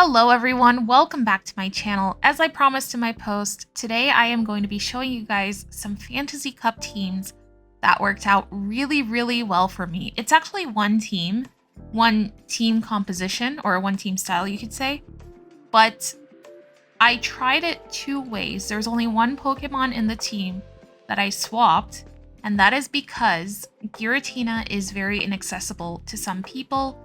Hello everyone, welcome back to my channel. As I promised in my post, today I am going to be showing you guys some Fantasy Cup teams that worked out really well for me. It's actually one team composition, or one team style you could say, but I tried it two ways. There's only one Pokemon in the team that I swapped, and that is because Giratina is very inaccessible to some people.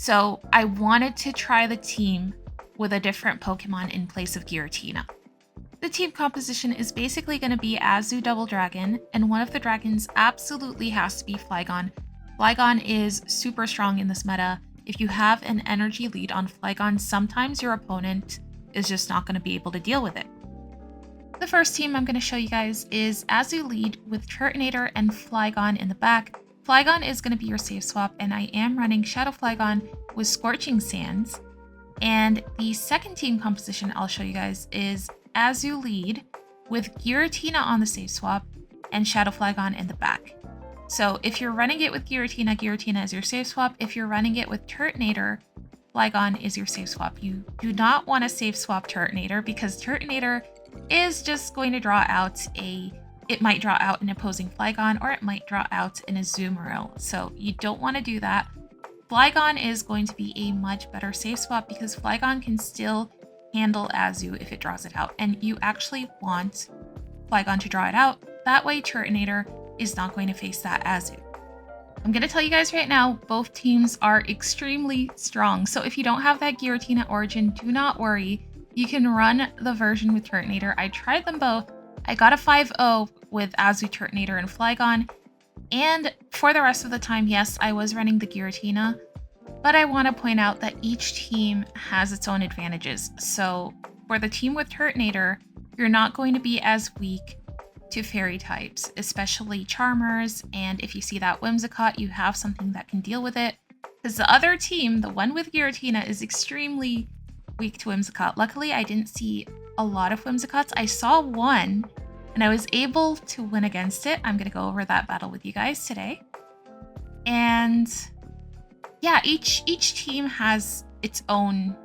So I wanted to try the team with a different Pokemon in place of Giratina. The team composition is basically going to be Azu Double Dragon, and one of the dragons absolutely has to be Flygon. Flygon is super strong in this meta. If you have an energy lead on Flygon, sometimes your opponent is just not going to be able to deal with it. The first team I'm going to show you guys is Azu lead with Turtonator and Flygon in the back. Flygon is going to be your safe swap, and I am running Shadow Flygon with Scorching Sands. And the second team composition I'll show you guys is Azu lead with Giratina on the safe swap and Shadow Flygon in the back. So if you're running it with Giratina, Giratina is your safe swap. If you're running it with Turtonator, Flygon is your safe swap. You do not want to safe swap Turtonator because Turtonator is just going to draw out it might draw out an opposing Flygon, or it might draw out an Azumarill. So you don't want to do that. Flygon is going to be a much better safe swap because Flygon can still handle Azu if it draws it out. And you actually want Flygon to draw it out. That way Turtonator is not going to face that Azu. I'm going to tell you guys right now, both teams are extremely strong. So if you don't have that Giratina origin, do not worry. You can run the version with Turtonator. I tried them both. I got a 5-0 with Azu, Turtonator, and Flygon. And for the rest of the time, yes, I was running the Giratina. But I want to point out that each team has its own advantages. So for the team with Turtonator, you're not going to be as weak to fairy types, especially Charmers. And if you see that Whimsicott, you have something that can deal with it. Because the other team, the one with Giratina, is extremely weak to Whimsicott. Luckily, I didn't see a lot of Whimsicotts. I saw one, and I was able to win against it. I'm going to go over that battle with you guys today. And yeah, each team has its own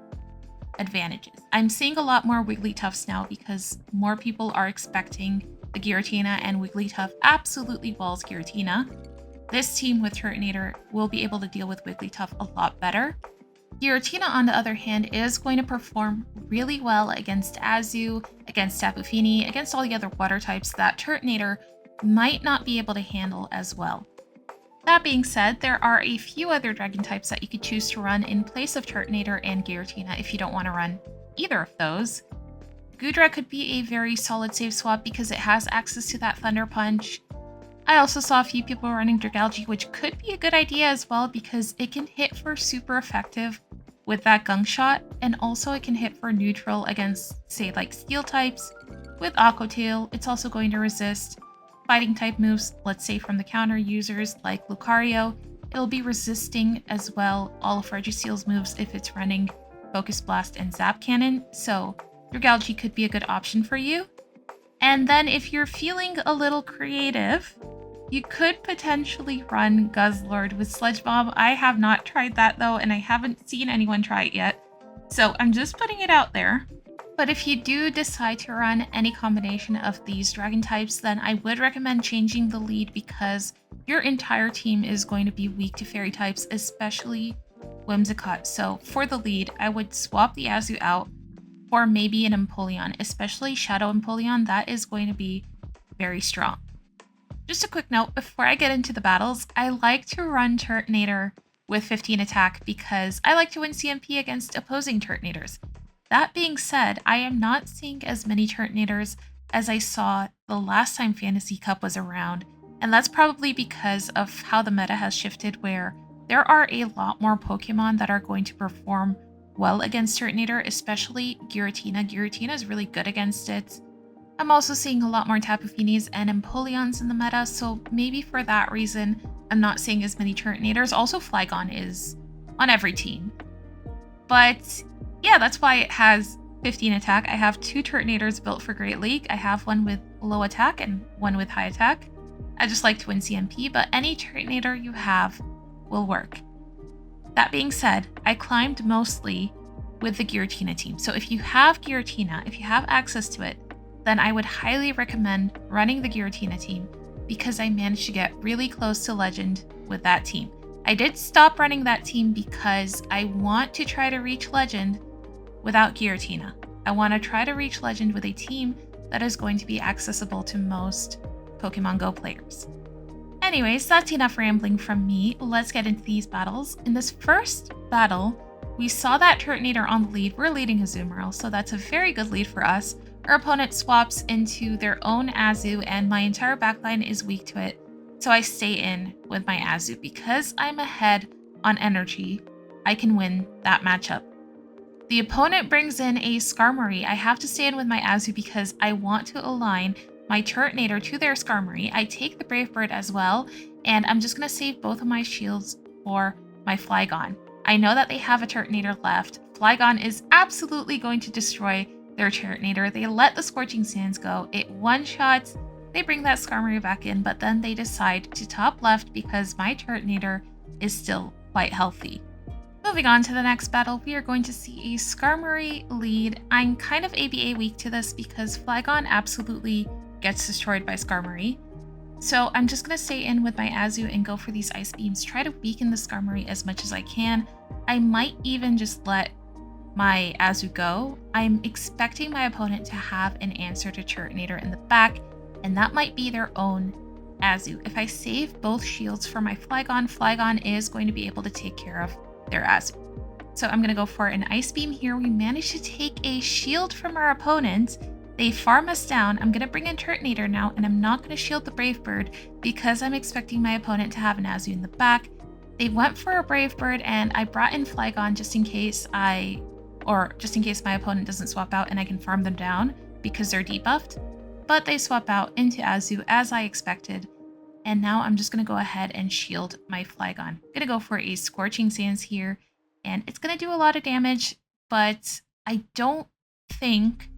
advantages. I'm seeing a lot more Wigglytuffs now because more people are expecting the Giratina, and Wigglytuff absolutely balls Giratina. This team with Turtonator will be able to deal with Wigglytuff a lot better. Giratina, on the other hand, is going to perform really well against Azu, against Tapu Fini, against all the other water types that Turtonator might not be able to handle as well. That being said, there are a few other dragon types that you could choose to run in place of Turtonator and Giratina if you don't want to run either of those. Goodra could be a very solid safe swap because it has access to that Thunder Punch. I also saw a few people running Dragalge, which could be a good idea as well because it can hit for super effective with that Gunk Shot, and also it can hit for neutral against, say, like Steel types. With Aqua Tail, it's also going to resist fighting type moves, let's say from the counter users like Lucario. It'll be resisting as well all of Regiseal's moves if it's running Focus Blast and Zap Cannon, so Dragalge could be a good option for you. And then if you're feeling a little creative, you could potentially run Guzzlord with Sludge Bomb. I have not tried that though, and I haven't seen anyone try it yet. So I'm just putting it out there. But if you do decide to run any combination of these dragon types, then I would recommend changing the lead because your entire team is going to be weak to fairy types, especially Whimsicott. So for the lead, I would swap the Azu out for maybe an Empoleon, especially Shadow Empoleon. That is going to be very strong. Just a quick note, before I get into the battles, I like to run Turtonator with 15 attack because I like to win CMP against opposing Turtonators. That being said, I am not seeing as many Turtonators as I saw the last time Fantasy Cup was around, and that's probably because of how the meta has shifted, where there are a lot more Pokemon that are going to perform well against Turtonator, especially Giratina. Giratina is really good against it. I'm also seeing a lot more Tapu Finis and Empoleons in the meta, so maybe for that reason, I'm not seeing as many Turtonators. Also, Flygon is on every team. But yeah, that's why it has 15 attack. I have two Turtonators built for Great League. I have one with low attack and one with high attack. I just like to win CMP, but any Turtonator you have will work. That being said, I climbed mostly with the Giratina team. So if you have Giratina, if you have access to it, then I would highly recommend running the Giratina team because I managed to get really close to Legend with that team. I did stop running that team because I want to try to reach Legend without Giratina. I want to try to reach Legend with a team that is going to be accessible to most Pokemon Go players. Anyways, that's enough rambling from me. Let's get into these battles. In this first battle, we saw that Turtonator on the lead. We're leading Azumarill, so that's a very good lead for us. Our opponent swaps into their own Azu, and my entire backline is weak to it. So I stay in with my Azu. Because I'm ahead on energy, I can win that matchup. The opponent brings in a Skarmory. I have to stay in with my Azu because I want to align my Turtonator to their Skarmory. I take the Brave Bird as well, and I'm just going to save both of my shields for my Flygon. I know that they have a Turtonator left. Flygon is absolutely going to destroy their Turtonator. They let the Scorching Sands go. It one-shots. They bring that Skarmory back in, but then they decide to top left because my Turtonator is still quite healthy. Moving on to the next battle, we are going to see a Skarmory lead. I'm kind of ABA weak to this because Flygon absolutely gets destroyed by Skarmory. So I'm just going to stay in with my Azu and go for these Ice Beams, try to weaken the Skarmory as much as I can. I might even just let my Azu go. I'm expecting my opponent to have an answer to Turtonator in the back, and that might be their own Azu. If I save both shields for my Flygon, Flygon is going to be able to take care of their Azu. So I'm going to go for an Ice Beam here. We managed to take a shield from our opponent. They farm us down. I'm going to bring in Turtonator now, and I'm not going to shield the Brave Bird because I'm expecting my opponent to have an Azu in the back. They went for a Brave Bird, and I brought in Flygon just in case my opponent doesn't swap out and I can farm them down because they're debuffed. But they swap out into Azu as I expected. And now I'm just going to go ahead and shield my Flygon. I'm going to go for a Scorching Sands here, and it's going to do a lot of damage, but I don't think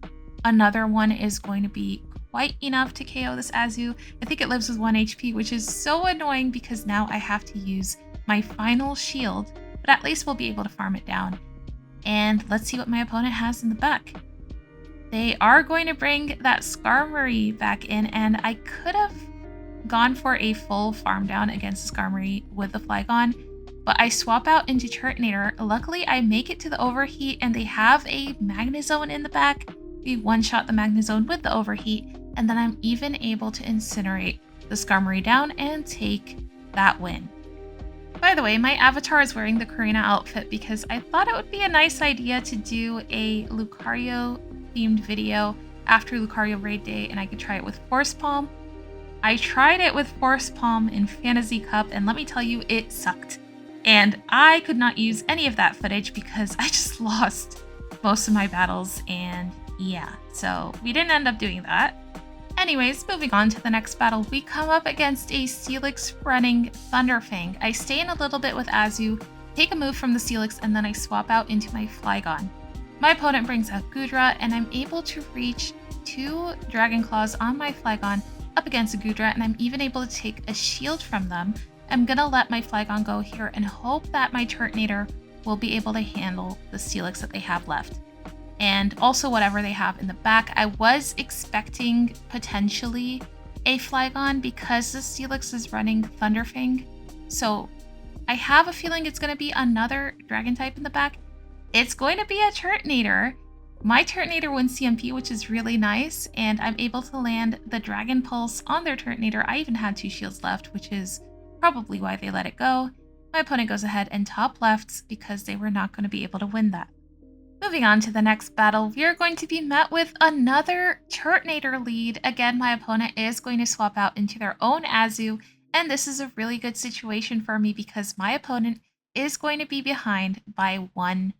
another one is going to be quite enough to KO this Azu. I think it lives with 1 HP, which is so annoying because now I have to use my final shield, but at least we'll be able to farm it down. And let's see what my opponent has in the back. They are going to bring that Skarmory back in, and I could have gone for a full farm down against Skarmory with the Flygon, but I swap out into Turtonator. Luckily, I make it to the Overheat, and they have a Magnezone in the back. We one-shot the Magnezone with the Overheat, and then I'm even able to incinerate the Skarmory down and take that win. By the way, my avatar is wearing the Karina outfit because I thought it would be a nice idea to do a Lucario-themed video after Lucario Raid Day, and I could try it with Force Palm. I tried it with Force Palm in Fantasy Cup, and let me tell you, it sucked. And I could not use any of that footage because I just lost most of my battles, and yeah, so we didn't end up doing that. Anyways, moving on to the next battle, we come up against a Steelix running Thunderfang. I stay in a little bit with Azu, take a move from the Steelix, and then I swap out into my Flygon. My opponent brings out Goodra, and I'm able to reach 2 Dragon Claws on my Flygon up against a Goodra, and I'm even able to take a shield from them. I'm gonna let my Flygon go here and hope that my Turtonator will be able to handle the Steelix that they have left. And also whatever they have in the back. I was expecting potentially a Flygon because the Steelix is running Thunderfang. So I have a feeling it's going to be another Dragon type in the back. It's going to be a Turtonator. My Turtonator wins CMP, which is really nice. And I'm able to land the Dragon Pulse on their Turtonator. I even had 2 shields left, which is probably why they let it go. My opponent goes ahead and top lefts because they were not going to be able to win that. Moving on to the next battle, we are going to be met with another Turtonator lead. Again, my opponent is going to swap out into their own Azu, and this is a really good situation for me because my opponent is going to be behind by 1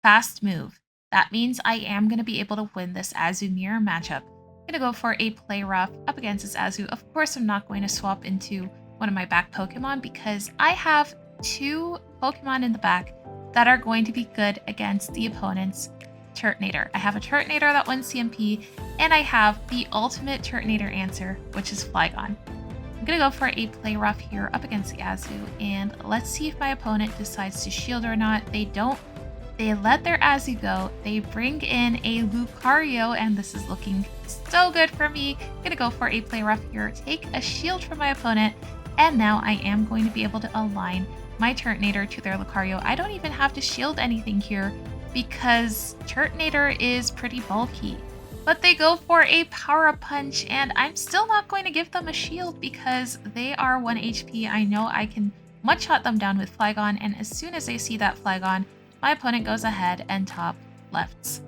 fast move. That means I am going to be able to win this Azu mirror matchup. I'm going to go for a Play Rough up against this Azu. Of course, I'm not going to swap into one of my back Pokemon because I have 2 Pokemon in the back that are going to be good against the opponent's Turtonator. I have a Turtonator that wins CMP, and I have the ultimate Turtonator answer, which is Flygon. I'm going to go for a Play Rough here up against the Azu, and let's see if my opponent decides to shield or not. They don't. They let their Azu go. They bring in a Lucario, and this is looking so good for me. Gonna go for a play rough here, take a shield from my opponent, and now I am going to be able to align my Turtonator to their Lucario. I don't even have to shield anything here because Turtonator is pretty bulky. But they go for a power up punch, and I'm still not going to give them a shield because they are 1 HP. I know I can one-shot them down with Flygon, and as soon as I see that Flygon, my opponent goes ahead and top lefts.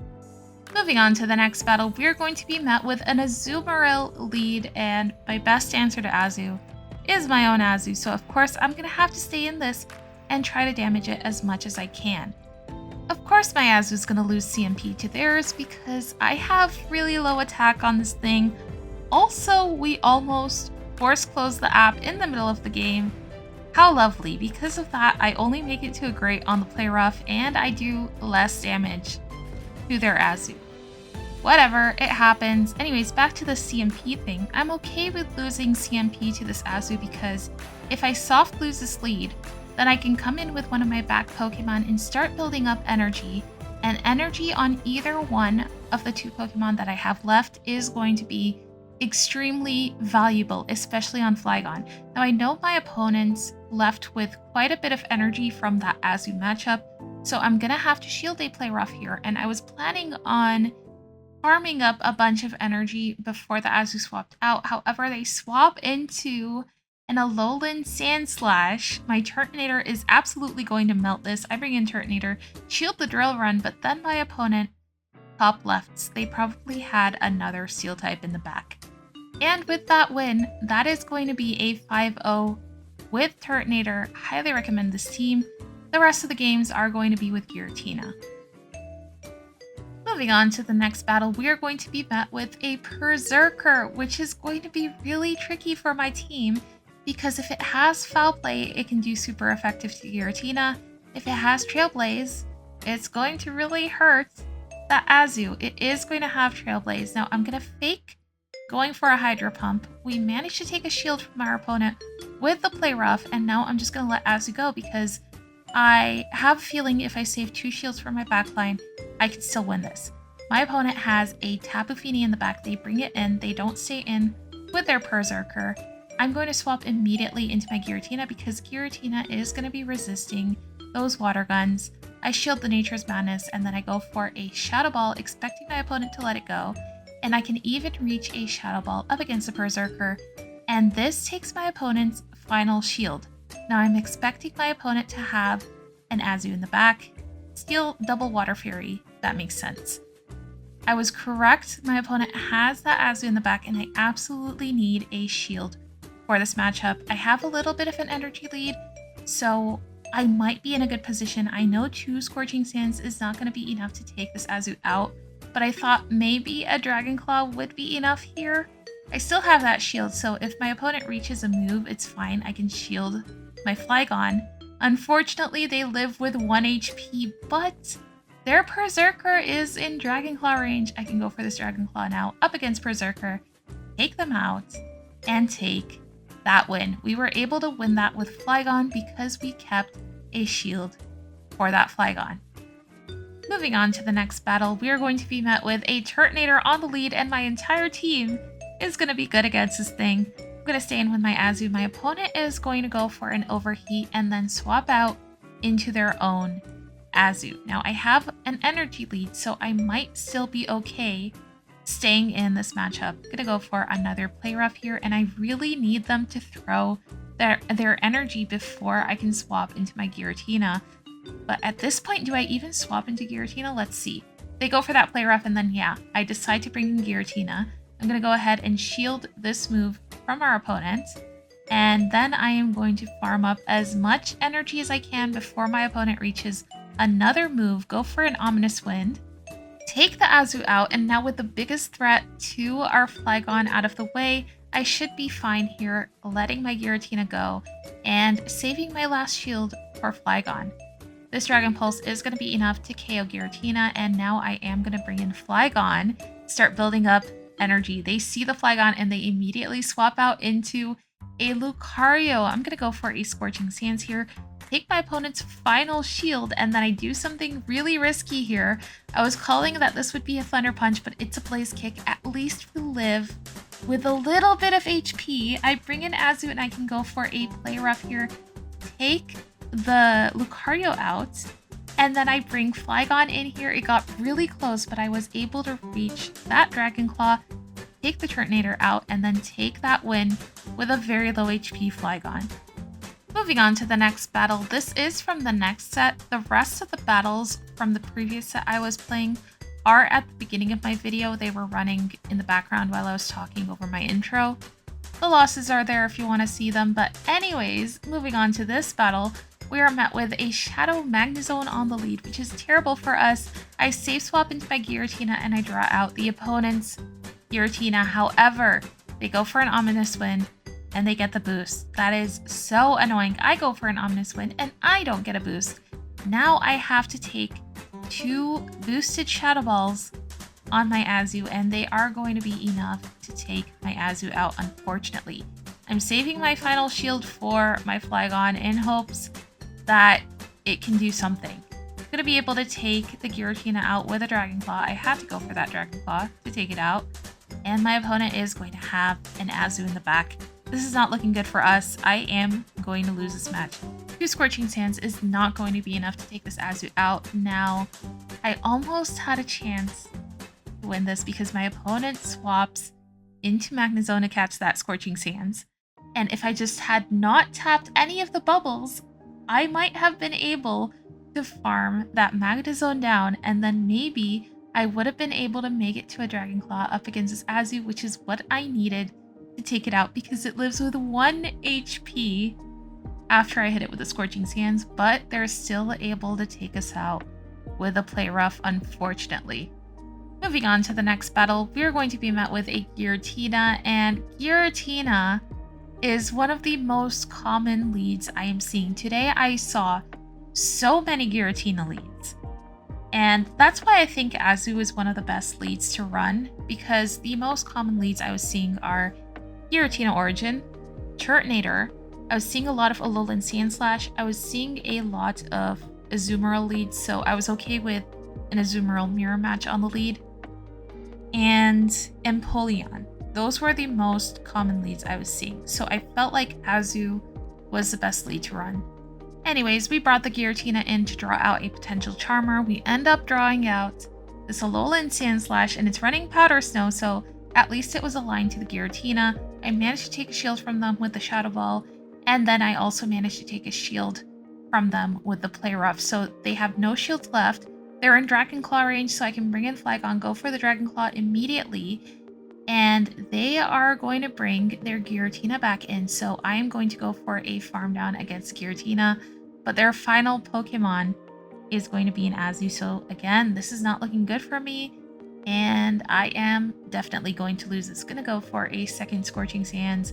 Moving on to the next battle, we're going to be met with an Azumarill lead, and my best answer to Azu is my own Azu, so of course I'm going to have to stay in this and try to damage it as much as I can. Of course my Azu is going to lose CMP to theirs because I have really low attack on this thing. Also, we almost force closed the app in the middle of the game. How lovely. Because of that, I only make it to a great on the play rough and I do less damage to their Azu. Whatever, it happens. Anyways, back to the CMP thing. I'm okay with losing CMP to this Azu because if I soft lose this lead, then I can come in with one of my back Pokemon and start building up energy. And energy on either one of the 2 Pokemon that I have left is going to be extremely valuable, especially on Flygon. Now I know my opponent's left with quite a bit of energy from that Azu matchup, so I'm gonna have to shield a play rough here, and I was planning on farming up a bunch of energy before the Azu swapped out. However, they swap into an Alolan Sandslash. My Turtonator is absolutely going to melt this. I bring in Turtonator, shield the Drill Run, but then my opponent top lefts. They probably had another Steel type in the back. And with that win, that is going to be a 5-0 with Turtonator. Highly recommend this team. The rest of the games are going to be with Giratina. Moving on to the next battle, we are going to be met with a Berserker, which is going to be really tricky for my team because if it has Foul Play, it can do super effective to Giratina. If it has Trailblaze, it's going to really hurt that Azu. It is going to have Trailblaze. Now I'm going to fake going for a Hydro Pump. We managed to take a shield from our opponent with the play rough, and now I'm just going to let Azu go because I have a feeling if I save 2 shields for my backline, I can still win this. My opponent has a Tapu Fini in the back. They bring it in. They don't stay in with their Berserker. I'm going to swap immediately into my Giratina because Giratina is going to be resisting those water guns. I shield the Nature's Madness, and then I go for a Shadow Ball, expecting my opponent to let it go. And I can even reach a Shadow Ball up against the Berserker, and this takes my opponent's final shield. Now I'm expecting my opponent to have an Azu in the back. Steal double Water Fury. That makes sense. I was correct. My opponent has that Azu in the back, and I absolutely need a shield for this matchup. I have a little bit of an energy lead, so I might be in a good position. I know 2 Scorching Sands is not going to be enough to take this Azu out, but I thought maybe a Dragon Claw would be enough here. I still have that shield, so if my opponent reaches a move, it's fine. I can shield my Flygon. Unfortunately, they live with 1 HP, but their Berserker is in Dragon Claw range. I can go for this Dragon Claw now up against Berserker, take them out, and take that win. We were able to win that with Flygon because we kept a shield for that Flygon. Moving on to the next battle, we are going to be met with a Turtonator on the lead, and my entire team is going to be good against this thing. I'm going to stay in with my Azu. My opponent is going to go for an Overheat and then swap out into their own Azu. Now I have an energy lead, so I might still be okay staying in this matchup. I'm going to go for another play rough here, and I really need them to throw their energy before I can swap into my Giratina. But at this point, do I even swap into Giratina? Let's see. They go for that play rough, and then yeah, I decide to bring in Giratina. I'm going to go ahead and shield this move from our opponent, and then I am going to farm up as much energy as I can before my opponent reaches another move, go for an Ominous Wind, take the Azu out, and now with the biggest threat to our Flygon out of the way, I should be fine here, letting my Giratina go and saving my last shield for Flygon. This Dragon Pulse is going to be enough to KO Giratina, and now I am going to bring in Flygon, start building up energy. They see the Flygon and they immediately swap out into a Lucario. I'm going to go for a Scorching Sands here, take my opponent's final shield, and then I do something really risky here. I was calling that this would be a Thunder Punch, but it's a Blaze Kick. At least we live with a little bit of HP. I bring in Azu and I can go for a Play Rough here, take the Lucario out, and then I bring Flygon in here. It got really close, but I was able to reach that Dragon Claw, take the Turtonator out, and then take that win with a very low HP Flygon. Moving on to the next battle. This is from the next set. The rest of the battles from the previous set I was playing are at the beginning of my video. They were running in the background while I was talking over my intro. The losses are there if you want to see them, but anyways, moving on to this battle, we are met with a Shadow Magnezone on the lead, which is terrible for us. I safe swap into my Giratina and I draw out the opponent's Giratina. However, they go for an Ominous Wind and they get the boost. That is so annoying. I go for an Ominous Wind and I don't get a boost. Now I have to take 2 boosted Shadow Balls on my Azu, and they are going to be enough to take my Azu out, unfortunately. I'm saving my final shield for my Flygon in hopes that it can do something. I'm going to be able to take the Giratina out with a Dragon Claw. I had to go for that Dragon Claw to take it out. And my opponent is going to have an Azu in the back. This is not looking good for us. I am going to lose this match. 2 Scorching Sands is not going to be enough to take this Azu out. Now, I almost had a chance to win this because my opponent swaps into Magnezone to catch that Scorching Sands. And if I just had not tapped any of the bubbles, I might have been able to farm that Magnezone down, and then maybe I would have been able to make it to a Dragon Claw up against this Azu, which is what I needed to take it out because it lives with 1 HP after I hit it with the Scorching Sands, but they're still able to take us out with a Play Rough, unfortunately. Moving on to the next battle, we are going to be met with a Giratina, and Giratina is one of the most common leads I am seeing. Today I saw so many Giratina leads, and that's why I think Azu is one of the best leads to run, because the most common leads I was seeing are Giratina Origin, Turtonator. I was seeing a lot of Alolan Sandslash. I was seeing a lot of Azumarill leads, so I was okay with an Azumarill mirror match on the lead. And Empoleon. Those were the most common leads I was seeing, so I felt like Azu was the best lead to run. Anyways, we brought the Giratina in to draw out a potential Charmer. We end up drawing out this Alolan Sandslash, and it's running Powder Snow, so at least it was aligned to the Giratina. I managed to take a shield from them with the Shadow Ball, and then I also managed to take a shield from them with the Play Rough, so they have no shields left. They're in Dragon Claw range, so I can bring in Flygon, go for the Dragon Claw immediately, and they are going to bring their Giratina back in, so I am going to go for a farm down against Giratina, but their final Pokemon is going to be an Azu, so again, this is not looking good for me, and I am definitely going to lose. It's going to go for a second Scorching Sands.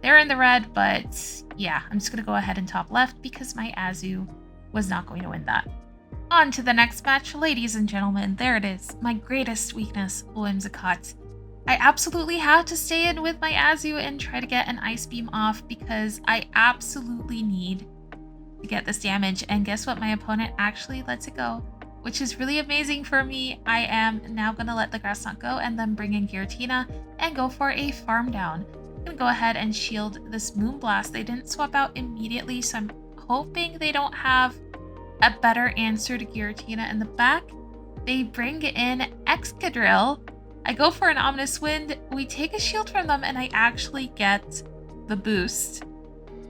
They're in the red, but yeah, I'm just going to go ahead and top left because my Azu was not going to win that. On to the next match, ladies and gentlemen. There it is, my greatest weakness, Whimsicott. I absolutely have to stay in with my Azu and try to get an Ice Beam off because I absolutely need to get this damage. And guess what? My opponent actually lets it go, which is really amazing for me. I am now going to let the Grass Knot go and then bring in Giratina and go for a farm down. I'm going to go ahead and shield this Moonblast. They didn't swap out immediately, so I'm hoping they don't have a better answer to Giratina in the back. They bring in Excadrill. I go for an Ominous Wind. We take a shield from them and I actually get the boost.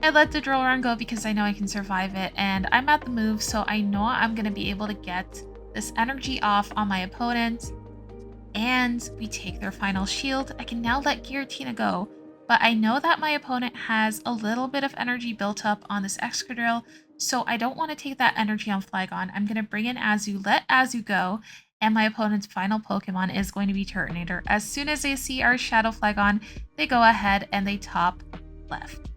I let the Drill Run go because I know I can survive it, and I'm at the move, so I know I'm going to be able to get this energy off on my opponent. And we take their final shield. I can now let Giratina go, but I know that my opponent has a little bit of energy built up on this Excadrill, so I don't want to take that energy on Flygon. I'm going to bring in Azu, let Azu go, and my opponent's final Pokemon is going to be Turtonator. As soon as they see our Shadow Flygon, they go ahead and they top left.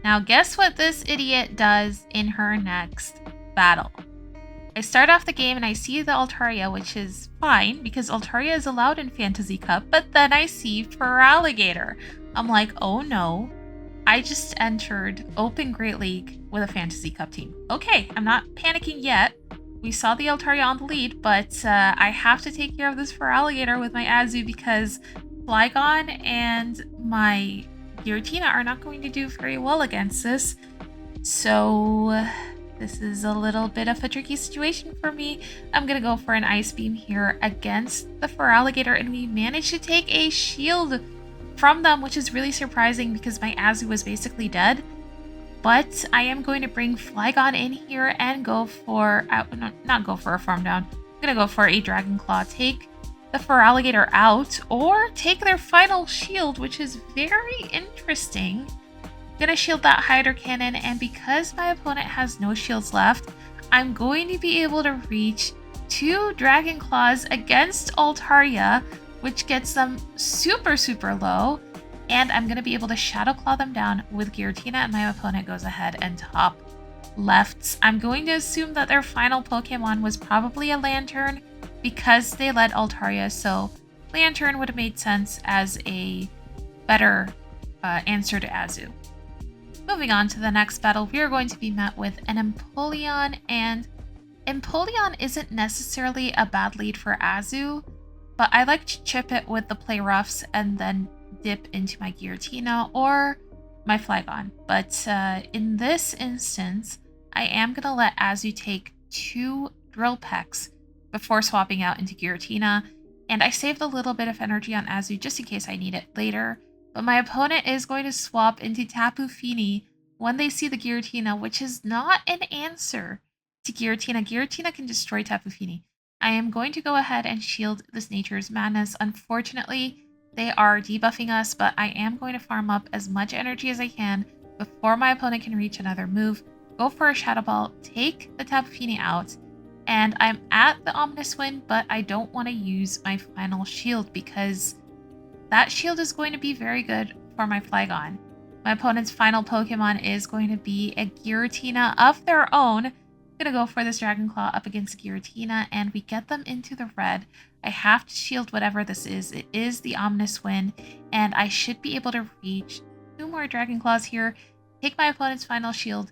Now guess what this idiot does in her next battle. I start off the game and I see the Altaria, which is fine because Altaria is allowed in Fantasy Cup, but then I see Feraligatr. I'm like, oh no, I just entered Open Great League with a Fantasy Cup team. Okay, I'm not panicking yet. We saw the Altaria on the lead, but I have to take care of this Feraligatr with my Azu because Flygon and my Giratina are not going to do very well against this. So this is a little bit of a tricky situation for me. I'm going to go for an Ice Beam here against the Feraligatr, and we managed to take a shield from them, which is really surprising because my Azu was basically dead. But I am going to bring Flygon in here and go for, not go for a farm down. I'm going to go for a Dragon Claw, take the Feraligatr out, or take their final shield, which is very interesting. I'm going to shield that Hydro Cannon, and because my opponent has no shields left, I'm going to be able to reach 2 Dragon Claws against Altaria, which gets them super, super low. And I'm going to be able to Shadow Claw them down with Giratina, and my opponent goes ahead and top lefts. I'm going to assume that their final Pokemon was probably a Lantern because they led Altaria, so Lantern would have made sense as a better answer to Azu. Moving on to the next battle, we are going to be met with an Empoleon, and Empoleon isn't necessarily a bad lead for Azu, but I like to chip it with the Play Roughs and then dip into my Giratina or my Flygon. But in this instance, I am going to let Azu take 2 Drill Pecks before swapping out into Giratina, and I saved a little bit of energy on Azu just in case I need it later. But my opponent is going to swap into Tapu Fini when they see the Giratina, which is not an answer to Giratina. Giratina can destroy Tapu Fini. I am going to go ahead and shield this Nature's Madness. Unfortunately, they are debuffing us, but I am going to farm up as much energy as I can before my opponent can reach another move. Go for a Shadow Ball, take the Tapu Fini out, and I'm at the Ominous Wind, but I don't want to use my final shield because that shield is going to be very good for my Flygon. My opponent's final Pokemon is going to be a Giratina of their own. I'm going to go for this Dragon Claw up against Giratina, and we get them into the red. I have to shield whatever this is. It is the Ominous Wind, and I should be able to reach 2 more Dragon Claws here, take my opponent's final shield,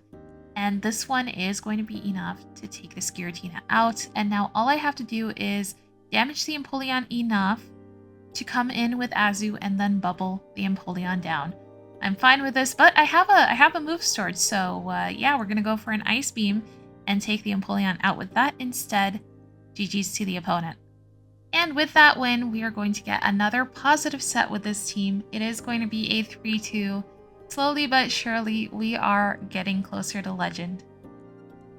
and this one is going to be enough to take this Giratina out. And now all I have to do is damage the Empoleon enough to come in with Azu and then bubble the Empoleon down. I'm fine with this, but I have a move stored, so yeah, we're going to go for an Ice Beam and take the Empoleon out with that instead. GG's to the opponent. And with that win, we are going to get another positive set with this team. It is going to be a 3-2. Slowly but surely, we are getting closer to legend.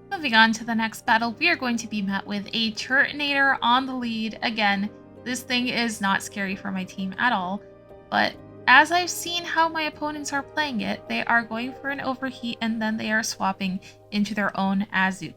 Moving on to the next battle, we are going to be met with a Turtonator on the lead. Again, this thing is not scary for my team at all, but as I've seen how my opponents are playing it, they are going for an overheat and then they are swapping into their own Azu.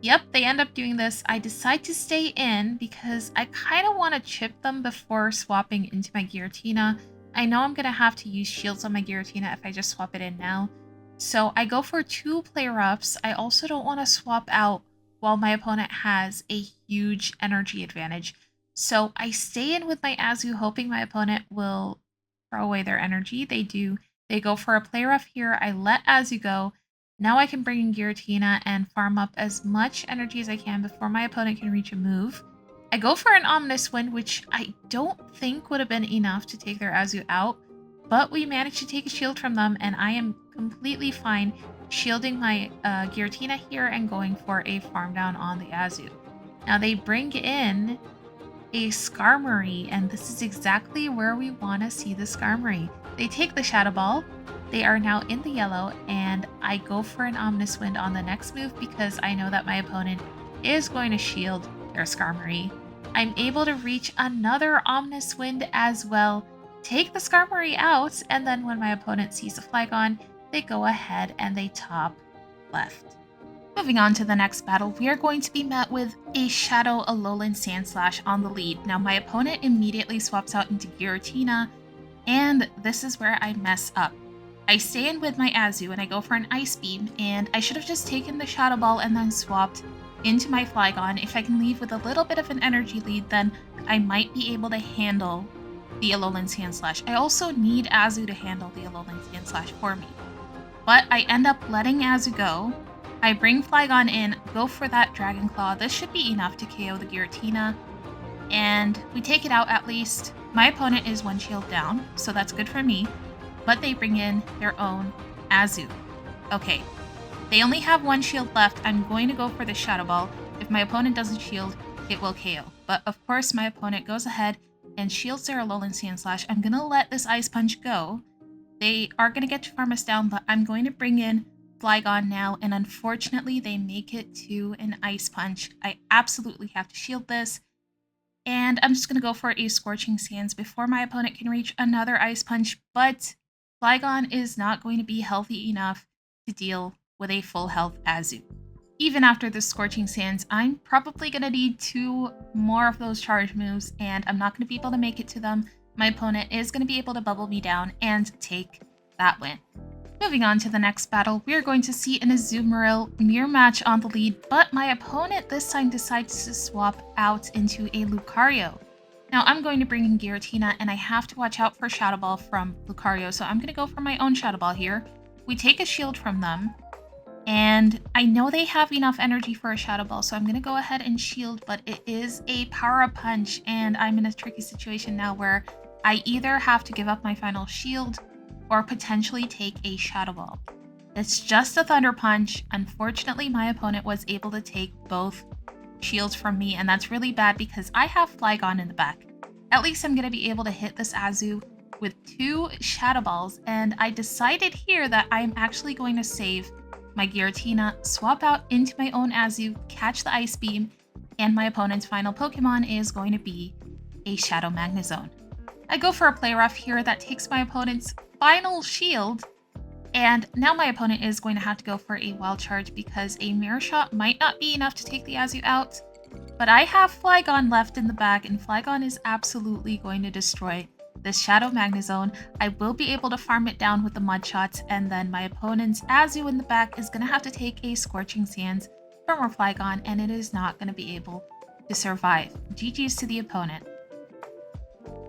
Yep, they end up doing this. I decide to stay in because I kind of want to chip them before swapping into my Giratina. I know I'm going to have to use shields on my Giratina if I just swap it in now. So I go for 2 Play Roughs. I also don't want to swap out while my opponent has a huge energy advantage. So I stay in with my Azu, hoping my opponent will throw away their energy. They do. They go for a Play Rough here. I let Azu go. Now I can bring in Giratina and farm up as much energy as I can before my opponent can reach a move. I go for an Ominous Wind, which I don't think would have been enough to take their Azu out, but we managed to take a shield from them, and I am completely fine shielding my Giratina here and going for a farm down on the Azu. Now they bring in a Skarmory, and this is exactly where we want to see the Skarmory. They take the Shadow Ball. They are now in the yellow, and I go for an Ominous Wind on the next move because I know that my opponent is going to shield their Skarmory. I'm able to reach another Ominous Wind as well, take the Skarmory out, and then when my opponent sees the Flygon, they go ahead and they top left. Moving on to the next battle, we are going to be met with a Shadow Alolan Sandslash on the lead. Now my opponent immediately swaps out into Giratina, and this is where I mess up. I stay in with my Azu and I go for an Ice Beam, and I should have just taken the Shadow Ball and then swapped into my Flygon. If I can leave with a little bit of an energy lead, then I might be able to handle the Alolan Sand Slash. I also need Azu to handle the Alolan Sand Slash for me. But I end up letting Azu go. I bring Flygon in, go for that Dragon Claw. This should be enough to KO the Giratina. And we take it out at least. My opponent is 1 shield down, so that's good for me. But they bring in their own Azu. Okay, they only have 1 shield left. I'm going to go for the Shadow Ball. If my opponent doesn't shield, it will KO. But of course, my opponent goes ahead and shields their Alolan Sand Slash. I'm going to let this Ice Punch go. They are going to get to farm us down, but I'm going to bring in Flygon now, and unfortunately, they make it to an Ice Punch. I absolutely have to shield this, and I'm just going to go for a Scorching Sands before my opponent can reach another Ice Punch, but Flygon is not going to be healthy enough to deal with a full health Azu. Even after the Scorching Sands, I'm probably going to need 2 more of those charge moves, and I'm not going to be able to make it to them. My opponent is going to be able to bubble me down and take that win. Moving on to the next battle, we are going to see an Azumarill mirror match on the lead, but my opponent this time decides to swap out into a Lucario. Now I'm going to bring in Giratina, and I have to watch out for Shadow Ball from Lucario, so I'm going to go for my own Shadow Ball here. We take a shield from them, and I know they have enough energy for a Shadow Ball, so I'm going to go ahead and shield, but it is a Power-Up Punch, and I'm in a tricky situation now where I either have to give up my final shield or potentially take a Shadow Ball. It's just a Thunder Punch. Unfortunately, my opponent was able to take both shields from me, and that's really bad because I have Flygon in the back. At least I'm going to be able to hit this Azu with 2 Shadow Balls, and I decided here that I'm actually going to save my Giratina, swap out into my own Azu, catch the Ice Beam, and my opponent's final Pokemon is going to be a Shadow Magnezone. I go for a Play Rough here that takes my opponent's final shield, and now my opponent is going to have to go for a Wild Charge because a Mirror Shot might not be enough to take the Azu out, but I have Flygon left in the back, and Flygon is absolutely going to destroy this Shadow Magnezone. I will be able to farm it down with the Mud Shots, and then my opponent's Azu in the back is going to have to take a Scorching Sands from our Flygon, and it is not going to be able to survive. GG's to the opponent.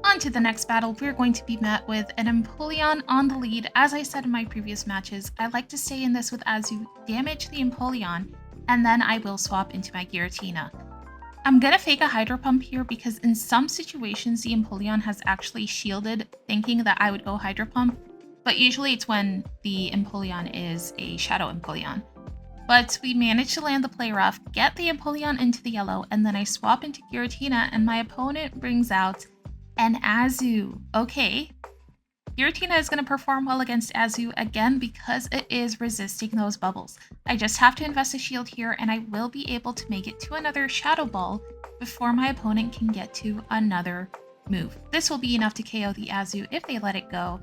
On to the next battle, we're going to be met with an Empoleon on the lead. As I said in my previous matches, I like to stay in this with Azu, damage the Empoleon, and then I will swap into my Giratina. I'm gonna fake a Hydro Pump here because in some situations the Empoleon has actually shielded, thinking that I would go Hydro Pump, but usually it's when the Empoleon is a Shadow Empoleon. But we managed to land the Play Rough, get the Empoleon into the yellow, and then I swap into Giratina, and my opponent brings out an Azu. Okay, Giratina is going to perform well against Azu again because it is resisting those bubbles. I just have to invest a shield here, and I will be able to make it to another Shadow Ball before my opponent can get to another move. This will be enough to KO the Azu if they let it go.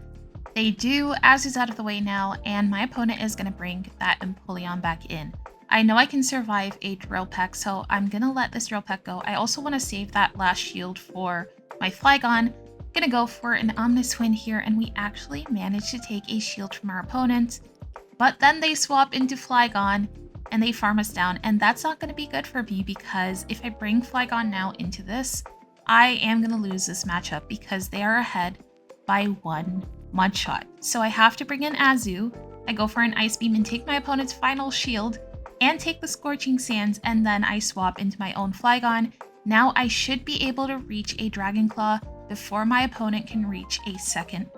They do. Azu's out of the way now, and my opponent is going to bring that Empoleon back in. I know I can survive a Drill Peck, so I'm going to let this Drill Peck go. I also want to save that last shield for my Flygon. Gonna go for an Omniswin here, and we actually managed to take a shield from our opponent, but then they swap into Flygon and they farm us down, and that's not going to be good for me because if I bring Flygon now into this, I am going to lose this matchup because they are ahead by 1 Mud Shot. So I have to bring in Azu. I go for an Ice Beam and take my opponent's final shield and take the Scorching Sands, and then I swap into my own Flygon. Now I should be able to reach a Dragon Claw before my opponent can reach a second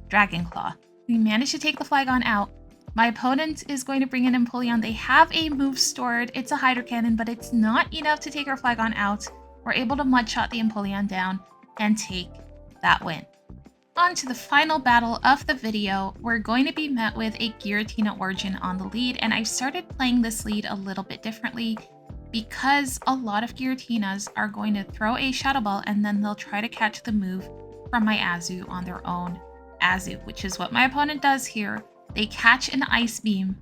Dragon Claw. We managed to take the Flygon out. My opponent is going to bring in Empoleon. They have a move stored. It's a Hydro Cannon, but it's not enough to take our Flygon out. We're able to Mud Shot the Empoleon down and take that win. On to the final battle of the video, we're going to be met with a Giratina Origin on the lead, and I started playing this lead a little bit differently because a lot of Giratinas are going to throw a Shadow Ball and then they'll try to catch the move from my Azu on their own Azu, which is what my opponent does here. They catch an Ice Beam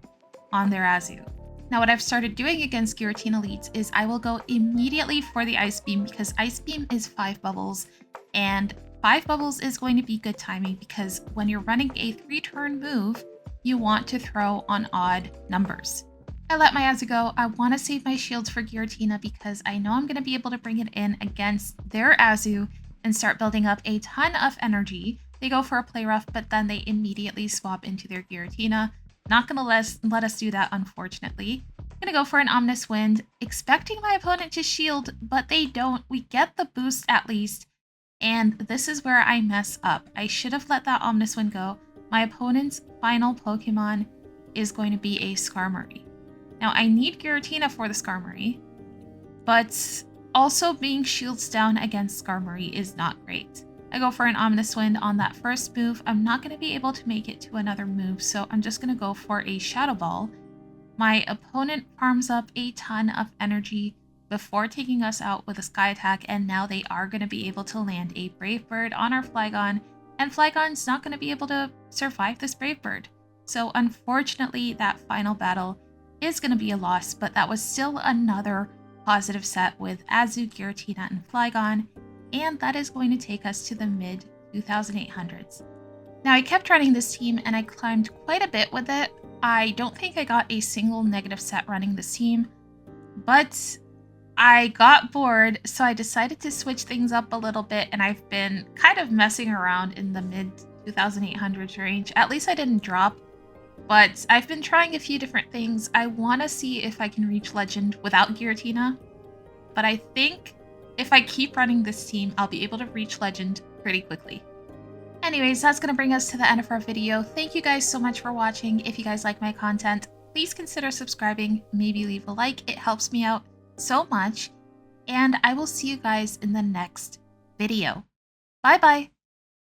on their Azu. Now what I've started doing against Giratina leads is I will go immediately for the Ice Beam because Ice Beam is 5 bubbles, and 5 bubbles is going to be good timing because when you're running a 3-turn move, you want to throw on odd numbers. I let my Azu go. I want to save my shields for Giratina because I know I'm going to be able to bring it in against their Azu, and start building up a ton of energy. They go for a play rough, but then they immediately swap into their Giratina. Not gonna let us do that, unfortunately. Gonna go for an Omnis Wind, expecting my opponent to shield, but they don't. We get the boost at least, and this is where I mess up. I should have let that Omnis Wind go. My opponent's final Pokemon is going to be a Skarmory. Now, I need Giratina for the Skarmory, but also being shields down against Skarmory is not great. I go for an Omnis Wind on that first move. I'm not going to be able to make it to another move, so I'm just going to go for a Shadow Ball. My opponent farms up a ton of energy before taking us out with a Sky Attack, and now they are going to be able to land a Brave Bird on our Flygon, and Flygon's not going to be able to survive this Brave Bird. So unfortunately, that final battle is going to be a loss, but that was still another positive set with Azu, Giratina, and Flygon, and that is going to take us to the mid-2800s. Now, I kept running this team, and I climbed quite a bit with it. I don't think I got a single negative set running this team, but I got bored, so I decided to switch things up a little bit, and I've been kind of messing around in the mid-2800s range. At least I didn't drop, but I've been trying a few different things. I want to see if I can reach Legend without Giratina, but I think if I keep running this team, I'll be able to reach Legend pretty quickly. Anyways, that's going to bring us to the end of our video. Thank you guys so much for watching. If you guys like my content, please consider subscribing, maybe leave a like. It helps me out so much, and I will see you guys in the next video. Bye bye!